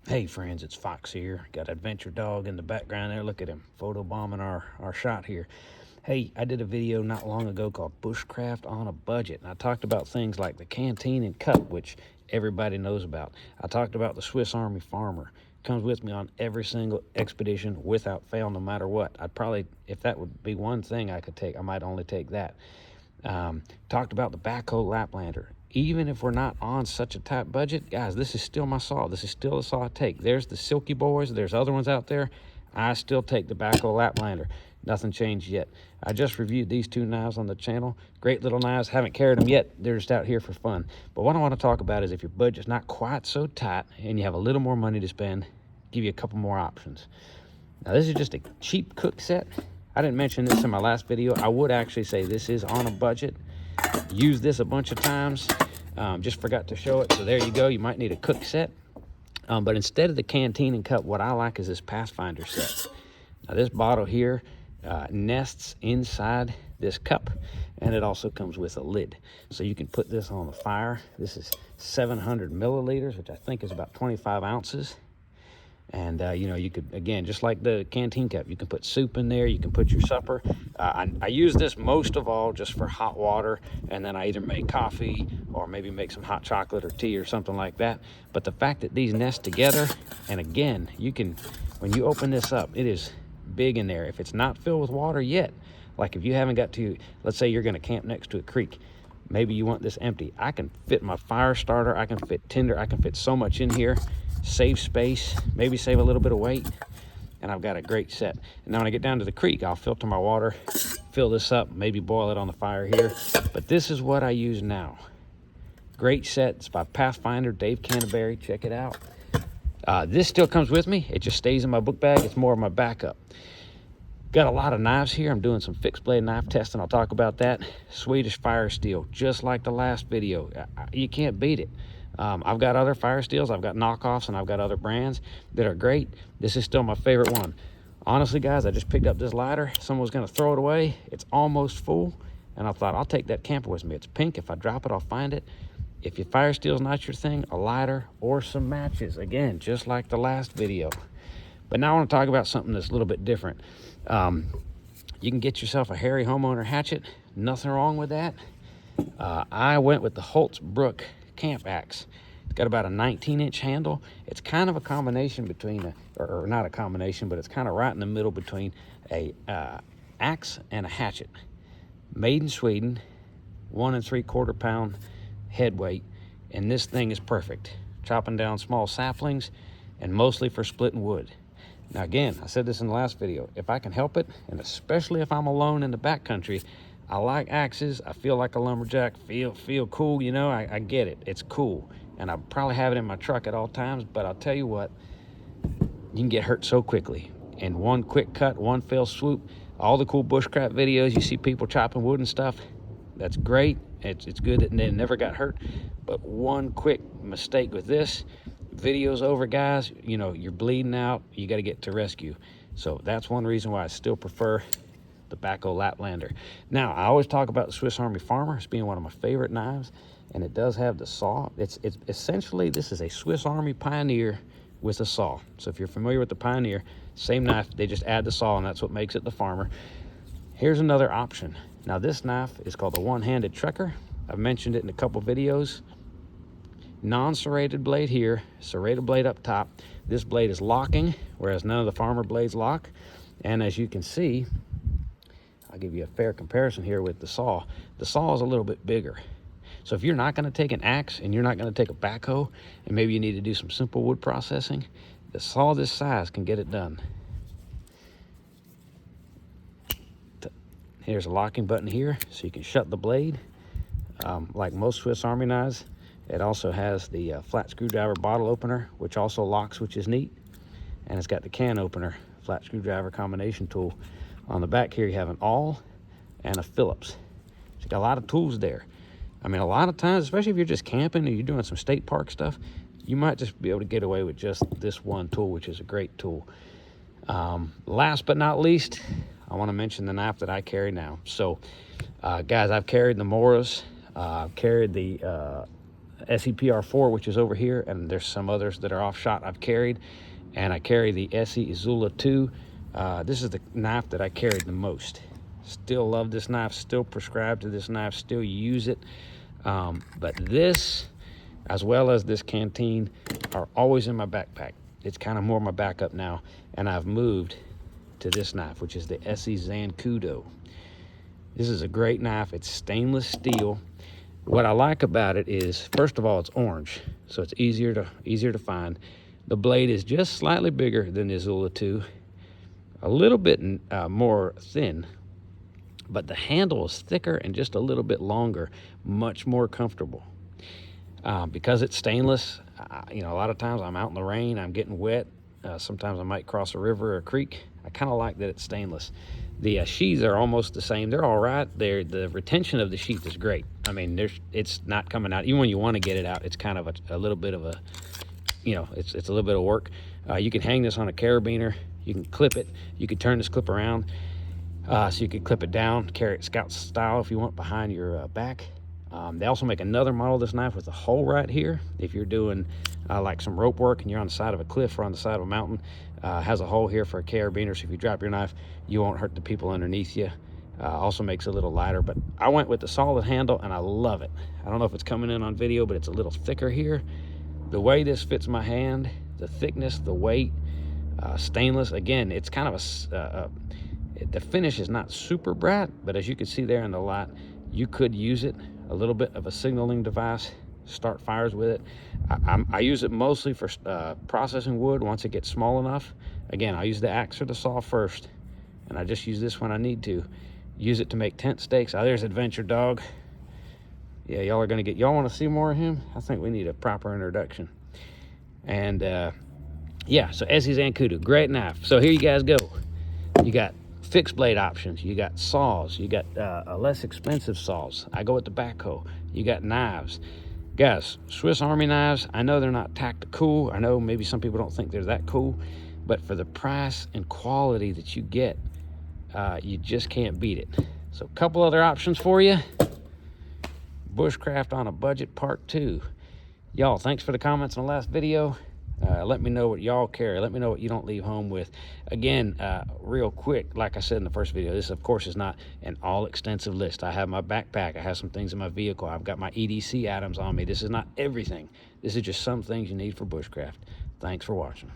Hey friends, it's Fox here. Got Adventure Dog in the background there. Look at him, photobombing our shot here. Hey, I did a video not long ago called Bushcraft on a Budget. And I talked about things like the canteen and cup, which everybody knows about. I talked about the Swiss Army farmer. Comes with me on every single expedition without fail, no matter what. I'd probably, if that would be one thing I could take, I might only take that. Talked about the backhoe Laplander. Even if we're not on such a tight budget, guys, this is still my saw. This is still the saw I take. There's the Silky Boys. There's other ones out there. I still take the backhoe Laplander. Nothing changed yet. I just reviewed these two knives on the channel. Great little knives. Haven't carried them yet. They're just out here for fun. But what I want to talk about is if your budget's not quite so tight and you have a little more money to spend, give you a couple more options. Now, this is just a cheap cook set. I didn't mention this in my last video. I would actually say this is on a budget. Used this a bunch of times. Just forgot to show it. So there you go. You might need a cook set. But instead of the canteen and cup, what I like is this Pathfinder set. Now, this bottle here nests inside this cup, and it also comes with a lid. So you can put this on the fire. This is 700 milliliters, which I think is about 25 ounces. And, you know, you could, again, just like the canteen cup, you can put soup in there, you can put your supper. I use this most of all just for hot water, and then I either make coffee or maybe make some hot chocolate or tea or something like that. But the fact that these nest together, and again, you can, when you open this up, it is big in there. If it's not filled with water yet, like if you haven't got to, let's say you're going to camp next to a creek, maybe you want this empty. I can fit my fire starter, I can fit tinder, I can fit so much in here. Save space, maybe save a little bit of weight, and I've got a great set. And now when I get down to the creek, I'll filter my water, fill this up, maybe boil it on the fire here. But this is what I use now. Great set. It's by Pathfinder, Dave Canterbury. Check it out. This still comes with me. It just stays in my book bag. It's more of my backup. Got a lot of knives here. I'm doing some fixed blade knife testing. I'll talk about that. Swedish fire steel, just like the last video. You can't beat it. I've got other fire steels, I've got knockoffs, and I've got other brands that are great. This is still my favorite one. Honestly, guys, I just picked up this lighter. Someone was going to throw it away. It's almost full, and I thought, I'll take that camper with me. It's pink. If I drop it, I'll find it. If your fire steel's not your thing, a lighter or some matches. Again, just like the last video. But now I want to talk about something that's a little bit different. You can get yourself a hairy homeowner hatchet. Nothing wrong with that. I went with the Holtz Brook camp axe. It's got about a 19-inch handle. It's kind of a combination between or not a combination, but it's kind of right in the middle between a axe and a hatchet. Made in Sweden, 1 3/4 pound head weight, and this thing is perfect. Chopping down small saplings and mostly for splitting wood. Now again, I said this in the last video, if I can help it, and especially if I'm alone in the backcountry, I like axes. I feel like a lumberjack, feel cool, you know, I get it. It's cool. And I probably have it in my truck at all times, but I'll tell you what, you can get hurt so quickly. And one quick cut, one fell swoop, all the cool bushcraft videos, you see people chopping wood and stuff, that's great. It's good that they never got hurt. But one quick mistake with this, video's over, guys. You know, you're bleeding out, you got to get to rescue. So that's one reason why I still prefer the backhoe Laplander. Now, I always talk about the Swiss Army Farmer as being one of my favorite knives, and it does have the saw. It's essentially, this is a Swiss Army Pioneer with a saw. So if you're familiar with the Pioneer, same knife, they just add the saw, and that's what makes it the Farmer. Here's another option. Now, this knife is called the one-handed trekker. I've mentioned it in a couple videos. Non-serrated blade here, serrated blade up top. This blade is locking, whereas none of the Farmer blades lock. And as you can see, I'll give you a fair comparison here with the saw. The saw is a little bit bigger. So if you're not going to take an axe and you're not going to take a backhoe, and maybe you need to do some simple wood processing, the saw this size can get it done. Here's a locking button here, so you can shut the blade. Like most Swiss Army knives, it also has the flat screwdriver bottle opener, which also locks, which is neat. And it's got the can opener, flat screwdriver combination tool. On the back here, you have an awl and a Phillips. So you got a lot of tools there. I mean, a lot of times, especially if you're just camping or you're doing some state park stuff, you might just be able to get away with just this one tool, which is a great tool. Last but not least, I want to mention the knife that I carry now. So, guys, I've carried the Moras. I've carried the SEPR4, which is over here, and there's some others that are off shot I've carried. And I carry the SE Izula 2. This is the knife that I carried the most. Still love this knife, still prescribe to this knife, still use it. But this, as well as this canteen, are always in my backpack. It's kind of more my backup now, and I've moved to this knife, which is the SE Zancudo. This is a great knife. It's stainless steel. What I like about it is, first of all, it's orange, so it's easier to find. The blade is just slightly bigger than the Izula 2, a little bit more thin, but the handle is thicker and just a little bit longer, much more comfortable. Because it's stainless, you know, a lot of times I'm out in the rain, I'm getting wet. Sometimes I might cross a river or a creek. I kind of like that it's stainless. The sheaths are almost the same. They're all right. The retention of the sheath is great. I mean, it's not coming out. Even when you want to get it out, it's kind of a little bit of a, you know, it's a little bit of work. You can hang this on a carabiner. You can clip it. You can turn this clip around. So you can clip it down, carry it scout style if you want behind your back. They also make another model of this knife with a hole right here. If you're doing like some rope work and you're on the side of a cliff or on the side of a mountain, has a hole here for a carabiner, so if you drop your knife, you won't hurt the people underneath you. Also makes it a little lighter, but I went with the solid handle and I love it. I don't know if it's coming in on video, but it's a little thicker here. The way this fits my hand, the thickness, the weight, stainless. Again, it's kind of the finish is not super bright, but as you can see there in the light, you could use it a little bit of a signaling device, start fires with it. I use it mostly for processing wood once it gets small enough. Again, I use the axe or the saw first, and I just use this when I need to. Use it to make tent stakes. Oh, there's Adventure Dog. Yeah, y'all are gonna y'all wanna see more of him? I think we need a proper introduction. And yeah, so SE Zancudo, great knife. So here you guys go. You got fixed blade options, you got saws, you got less expensive saws. I go with the backhoe. You got knives. Guys, Swiss Army knives, I know they're not tactical. I know maybe some people don't think they're that cool, but for the price and quality that you get, you just can't beat it. So a couple other options for you. Bushcraft on a Budget Part 2. Y'all, thanks for the comments on the last video. Let me know what y'all carry. Let me know what you don't leave home with. Again, real quick, like I said in the first video, this of course is not an all extensive list. I have my backpack, I have some things in my vehicle, I've got my EDC items on me. This is not everything. This is just some things you need for bushcraft. Thanks for watching.